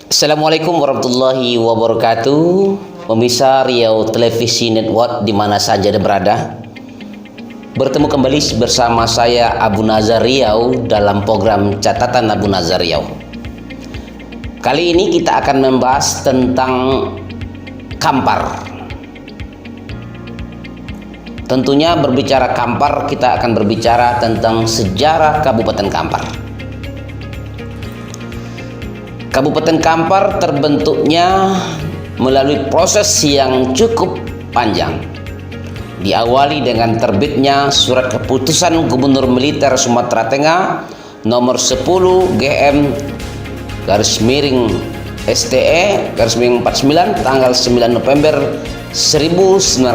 Assalamualaikum warahmatullahi wabarakatuh. Pemirsa Riau Televisi Network di mana saja Anda berada, bertemu kembali bersama saya Abu Nazar Riau dalam program Catatan Abu Nazar Riau. Kali ini kita akan membahas tentang Kampar. Tentunya berbicara Kampar, kita akan berbicara tentang sejarah Kabupaten Kampar. Kabupaten Kampar terbentuknya melalui proses yang cukup panjang. Diawali dengan terbitnya Surat Keputusan Gubernur Militer Sumatera Tengah nomor 10 GM STE 49 tanggal 9 November 1949,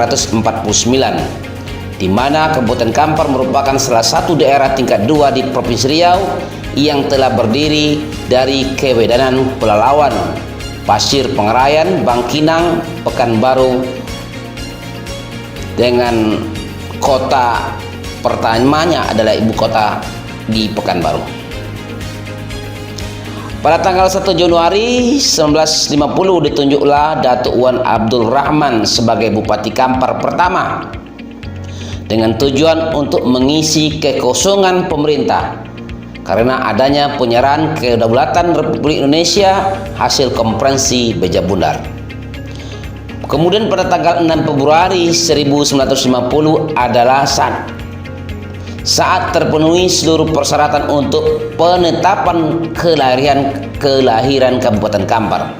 di mana Kabupaten Kampar merupakan salah satu daerah tingkat 2 di Provinsi Riau yang telah berdiri dari Kewedanan, Pelalawan, Pasir Pengerayan, Bangkinang, Pekanbaru, dengan kota pertamanya adalah ibu kota di Pekanbaru. Pada tanggal 1 Januari 1950 ditunjuklah Datuk Wan Abdul Rahman sebagai Bupati Kampar pertama dengan tujuan untuk mengisi kekosongan pemerintah karena adanya penyerahan kedaulatan Republik Indonesia hasil konferensi Beja Bundar. Kemudian pada tanggal 6 Februari 1950 adalah saat terpenuhi seluruh persyaratan untuk penetapan kelahiran Kabupaten Kampar.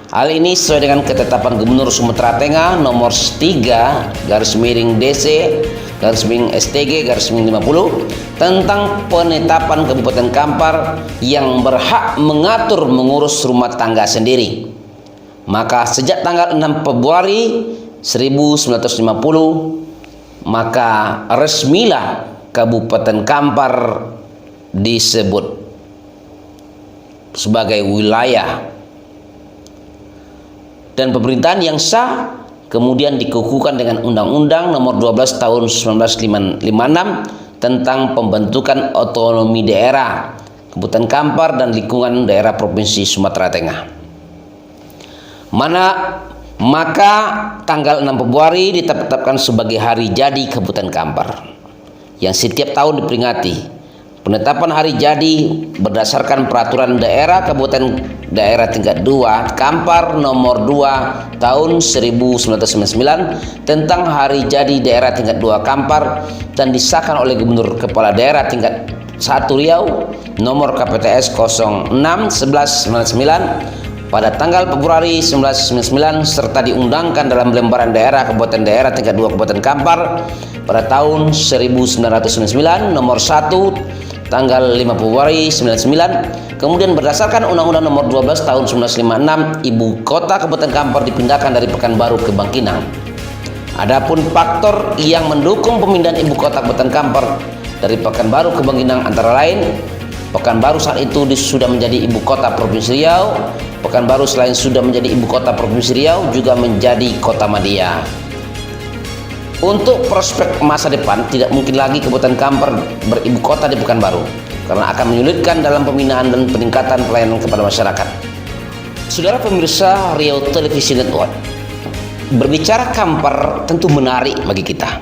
Hal ini sesuai dengan ketetapan Gubernur Sumatera Tengah nomor 3 DC-STG-50 tentang penetapan Kabupaten Kampar yang berhak mengatur mengurus rumah tangga sendiri. Maka sejak tanggal 6 Februari 1950 maka resmilah Kabupaten Kampar disebut sebagai wilayah, dan pemerintahan yang sah kemudian dikukuhkan dengan Undang-Undang nomor 12 tahun 1956 tentang pembentukan otonomi daerah Kabupaten Kampar dan lingkungan daerah Provinsi Sumatera Tengah. Maka tanggal 6 Februari ditetapkan sebagai hari jadi Kabupaten Kampar yang setiap tahun diperingati. Penetapan hari jadi berdasarkan peraturan daerah Kabupaten Daerah tingkat 2 Kampar nomor 2 tahun 1999 tentang hari jadi daerah tingkat 2 Kampar dan disahkan oleh Gubernur Kepala Daerah tingkat 1 Riau nomor KPTS 06-1199 pada tanggal Februari 1999 serta diundangkan dalam lembaran daerah Kabupaten Daerah tingkat 2 Kabupaten Kampar pada tahun 1999 nomor 1 tanggal 5 Februari 1999. Kemudian berdasarkan Undang-Undang nomor 12 tahun 1956 ibu kota Kabupaten Kampar dipindahkan dari Pekanbaru ke Bangkinang. Adapun faktor yang mendukung pemindahan ibu kota Kabupaten Kampar dari Pekanbaru ke Bangkinang antara lain Pekanbaru saat itu sudah menjadi ibu kota Provinsi Riau. Pekanbaru selain sudah menjadi ibu kota Provinsi Riau juga menjadi kota madya. Untuk prospek masa depan tidak mungkin lagi Kabupaten Kampar beribu kota di Pekanbaru karena akan menyulitkan dalam pembinaan dan peningkatan pelayanan kepada masyarakat. Saudara pemirsa Riau Televisi Network, berbicara Kampar tentu menarik bagi kita.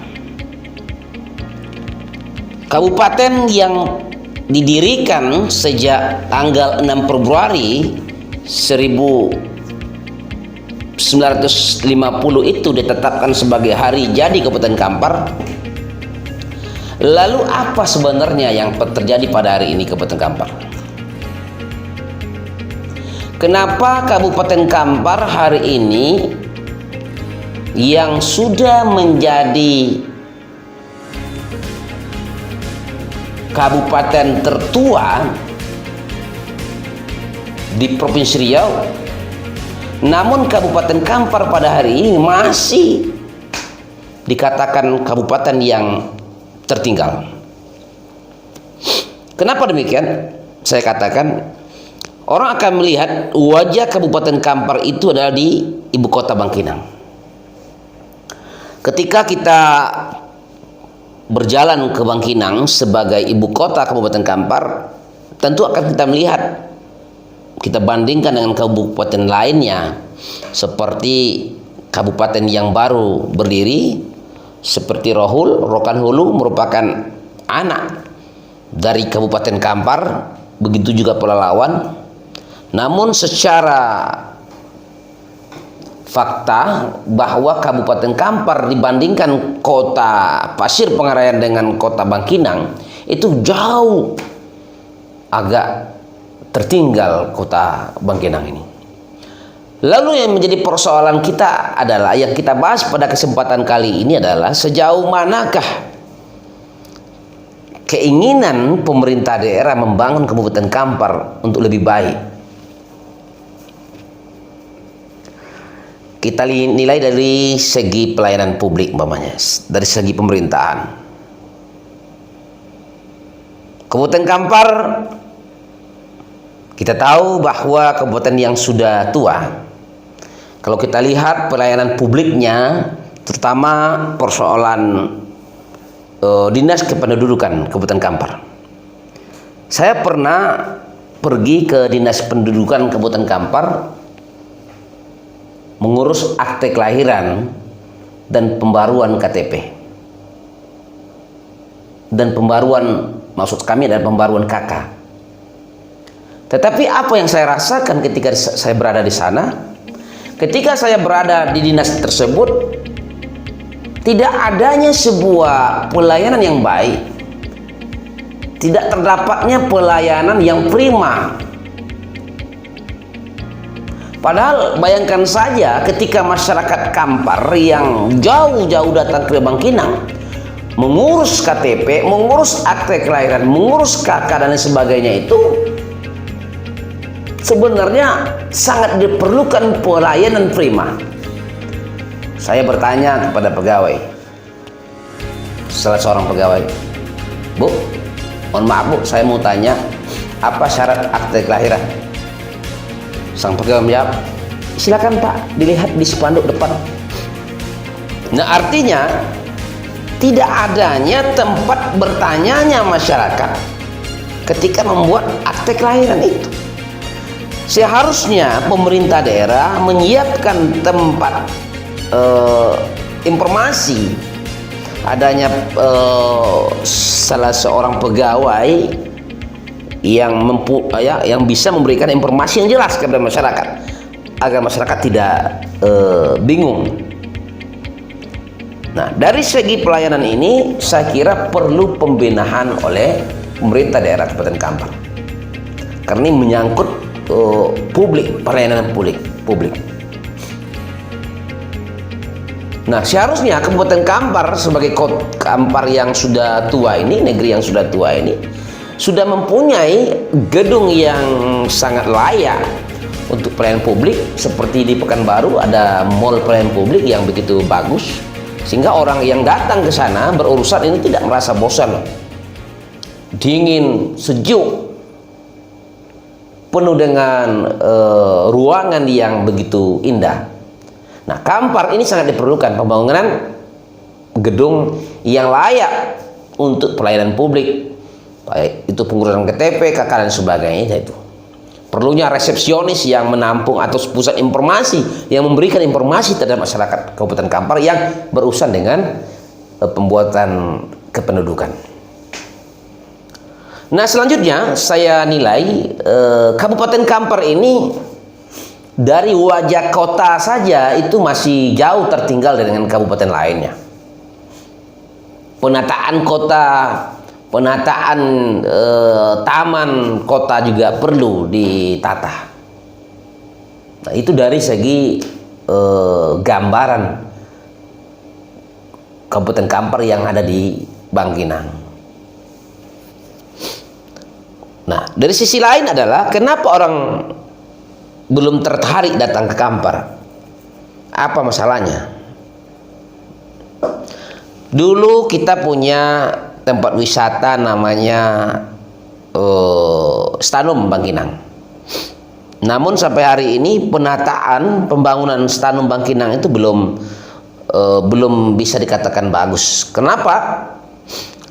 Kabupaten yang didirikan sejak tanggal 6 Februari 1950 itu ditetapkan sebagai hari jadi Kabupaten Kampar. Lalu apa sebenarnya yang terjadi pada hari ini Kabupaten Kampar? Kenapa Kabupaten Kampar hari ini yang sudah menjadi kabupaten tertua di Provinsi Riau, namun Kabupaten Kampar pada hari ini masih dikatakan kabupaten yang tertinggal? Kenapa demikian? Saya katakan orang akan melihat wajah Kabupaten Kampar itu adalah di ibu kota Bangkinang. Ketika kita berjalan ke Bangkinang sebagai ibu kota Kabupaten Kampar, tentu akan kita melihat kita bandingkan dengan kabupaten lainnya, seperti kabupaten yang baru berdiri, seperti Rokan Hulu merupakan anak dari Kabupaten Kampar, begitu juga Pelalawan. Namun secara fakta bahwa Kabupaten Kampar dibandingkan kota Pasir Pengarayan dengan kota Bangkinang itu jauh agak tertinggal kota Bangkinang ini. Lalu yang menjadi persoalan kita adalah, yang kita bahas pada kesempatan kali ini adalah sejauh manakah keinginan pemerintah daerah membangun Kabupaten Kampar untuk lebih baik. Kita nilai dari segi pelayanan publik umpamanya, dari segi pemerintahan. Kabupaten Kampar, kita tahu bahwa kabupaten yang sudah tua. Kalau kita lihat pelayanan publiknya, terutama persoalan Dinas Kependudukan Kabupaten Kampar. Saya pernah pergi ke Dinas Pendudukan Kabupaten Kampar mengurus akte kelahiran dan pembaruan KTP. Dan pembaruan, maksud kami adalah pembaruan KK. Tetapi apa yang saya rasakan ketika saya berada di sana? Ketika saya berada di dinas tersebut, tidak adanya sebuah pelayanan yang baik. Tidak terdapatnya pelayanan yang prima. Padahal bayangkan saja ketika masyarakat Kampar yang jauh-jauh datang ke Bangkinang mengurus KTP, mengurus akte kelahiran, mengurus KK dan lain sebagainya, itu sebenarnya sangat diperlukan pelayanan prima. Saya bertanya kepada pegawai, salah seorang pegawai, "Bu, mohon maaf Bu, saya mau tanya, apa syarat akte kelahiran?" Sang pegawai menjawab, "Silakan Pak, dilihat di spanduk depan." Nah, artinya tidak adanya tempat bertanyanya masyarakat ketika membuat akte kelahiran itu. Seharusnya pemerintah daerah menyiapkan tempat informasi, adanya salah seorang pegawai yang bisa memberikan informasi yang jelas kepada masyarakat, agar masyarakat tidak bingung. Nah, dari segi pelayanan ini saya kira perlu pembenahan oleh pemerintah daerah Kabupaten Kampar, karena ini menyangkut publik, pelayanan publik. Nah, seharusnya Kabupaten Kampar sebagai Kampar yang sudah tua ini, negeri yang sudah tua ini, sudah mempunyai gedung yang sangat layak untuk pelayanan publik. Seperti di Pekanbaru ada mall pelayanan publik yang begitu bagus, sehingga orang yang datang ke sana berurusan ini tidak merasa bosan, dingin, sejuk, penuh dengan ruangan yang begitu indah. Nah, Kampar ini sangat diperlukan pembangunan gedung yang layak untuk pelayanan publik, baik itu pengurusan KTP, KK dan sebagainya. Itu perlunya resepsionis yang menampung atau pusat informasi yang memberikan informasi terhadap masyarakat Kabupaten Kampar yang berurusan dengan pembuatan kependudukan. Nah, selanjutnya saya nilai Kabupaten Kampar ini dari wajah kota saja itu masih jauh tertinggal dengan kabupaten lainnya. Penataan kota, penataan taman kota juga perlu ditata. Nah, itu dari segi gambaran Kabupaten Kampar yang ada di Bangkinang. Nah, dari sisi lain adalah kenapa orang belum tertarik datang ke Kampar? Apa masalahnya? Dulu kita punya tempat wisata namanya Stanum Bangkinang. Namun sampai hari ini penataan pembangunan Stanum Bangkinang itu belum bisa dikatakan bagus. Kenapa?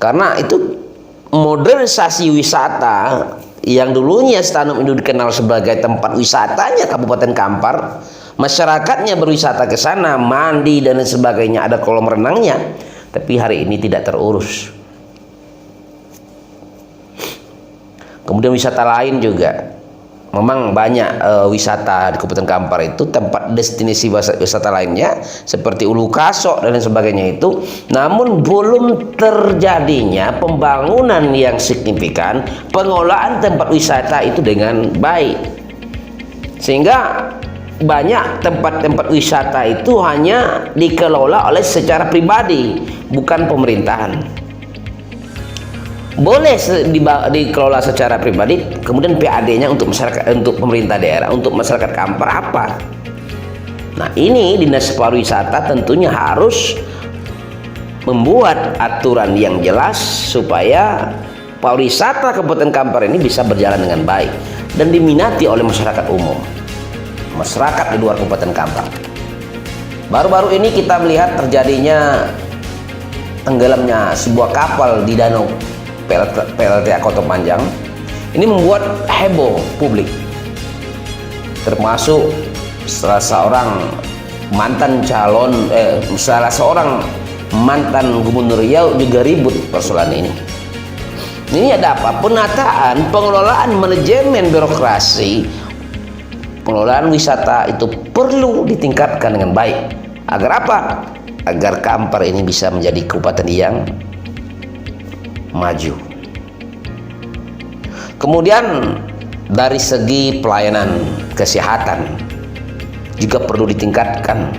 Karena itu modernisasi wisata yang dulunya Stanum itu dikenal sebagai tempat wisatanya Kabupaten Kampar, masyarakatnya berwisata ke sana, mandi dan sebagainya, ada kolam renangnya, tapi hari ini tidak terurus. Kemudian wisata lain juga, memang banyak wisata di Kabupaten Kampar itu, tempat destinasi wisata lainnya seperti Ulu Kasok dan lain sebagainya itu, namun belum terjadinya pembangunan yang signifikan, pengelolaan tempat wisata itu dengan baik, sehingga banyak tempat-tempat wisata itu hanya dikelola oleh secara pribadi, bukan pemerintahan. Boleh dikelola secara pribadi, kemudian PAD-nya untuk masyarakat, untuk pemerintah daerah, untuk masyarakat Kampar apa? Nah, ini Dinas Pariwisata tentunya harus membuat aturan yang jelas supaya pariwisata Kabupaten Kampar ini bisa berjalan dengan baik dan diminati oleh masyarakat umum, masyarakat di luar Kabupaten Kampar. Baru-baru ini kita melihat terjadinya tenggelamnya sebuah kapal di danau PLTA Kota Panjang. Ini membuat heboh publik, termasuk salah seorang mantan Gubernur Riau juga ribut persoalan ini. Ini ada apa? Penataan, pengelolaan, manajemen birokrasi, pengelolaan wisata itu perlu ditingkatkan dengan baik. Agar apa? Agar Kampar ini bisa menjadi kabupaten yang maju. Kemudian dari segi pelayanan kesehatan juga perlu ditingkatkan.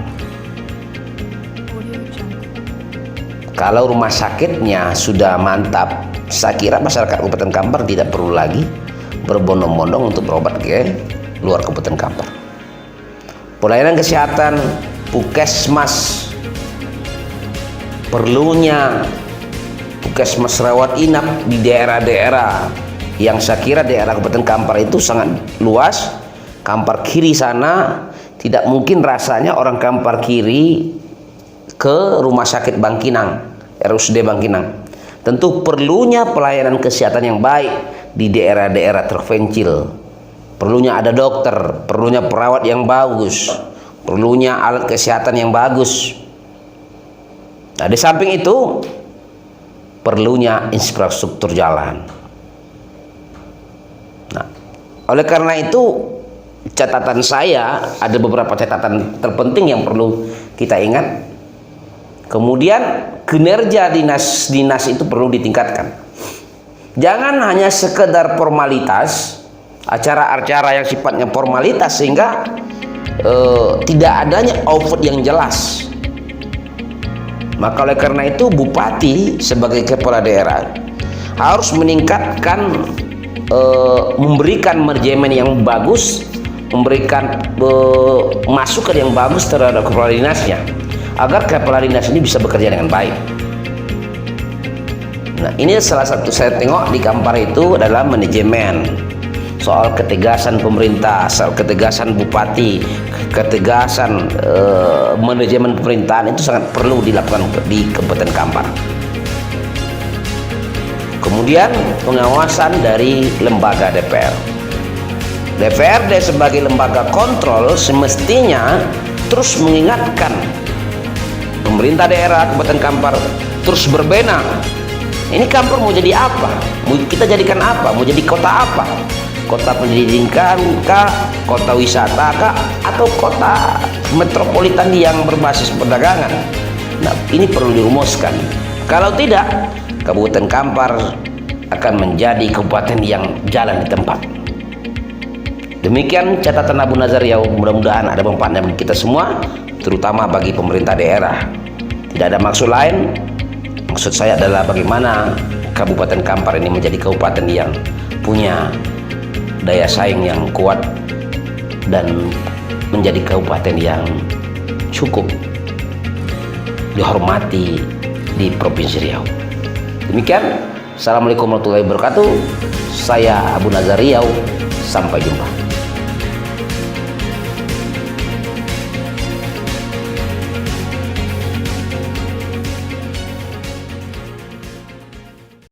Kalau rumah sakitnya sudah mantap, saya kira masyarakat Kabupaten Kampar tidak perlu lagi berbondong-bondong untuk berobat ke luar Kabupaten Kampar. Pelayanan kesehatan, puskesmas, perlunya puskesmas rawat inap di daerah-daerah yang saya kira daerah Kabupaten Kampar itu sangat luas. Kampar Kiri sana tidak mungkin rasanya orang Kampar Kiri ke Rumah Sakit Bangkinang, RSUD Bangkinang. Tentu perlunya pelayanan kesehatan yang baik di daerah-daerah terpencil. Perlunya ada dokter, perlunya perawat yang bagus, perlunya alat kesehatan yang bagus. Nah, di samping itu perlunya infrastruktur jalan. Nah, oleh karena itu catatan saya, ada beberapa catatan terpenting yang perlu kita ingat. Kemudian kinerja dinas-dinas itu perlu ditingkatkan. Jangan hanya sekedar formalitas, acara-acara yang sifatnya formalitas sehingga tidak adanya output yang jelas. Maka oleh karena itu bupati sebagai kepala daerah harus meningkatkan, memberikan manajemen yang bagus, memberikan masukan yang bagus terhadap kepala dinasnya, agar kepala dinas ini bisa bekerja dengan baik. Nah, ini salah satu saya tengok di Kampar itu adalah manajemen, soal ketegasan pemerintah, soal ketegasan bupati, ketegasan manajemen pemerintahan itu sangat perlu dilakukan di Kabupaten Kampar. Kemudian pengawasan dari lembaga DPR. DPRD sebagai lembaga kontrol semestinya terus mengingatkan pemerintah daerah Kabupaten Kampar terus berbenah. Ini Kampar mau jadi apa? Mau kita jadikan apa? Mau jadi kota apa? Kota pendidikan kah, kota wisata kah, atau kota metropolitan yang berbasis perdagangan? Nah, ini perlu dirumuskan. Kalau tidak, Kabupaten Kampar akan menjadi kabupaten yang jalan di tempat. Demikian catatan Abu Nazar Riau, mudah-mudahan ada manfaatnya bagi kita semua, terutama bagi pemerintah daerah. Tidak ada maksud lain. Maksud saya adalah bagaimana Kabupaten Kampar ini menjadi kabupaten yang punya daya saing yang kuat dan menjadi kabupaten yang cukup dihormati di Provinsi Riau. Demikian, assalamualaikum warahmatullahi wabarakatuh. Saya Abu Nazar Riau, sampai jumpa.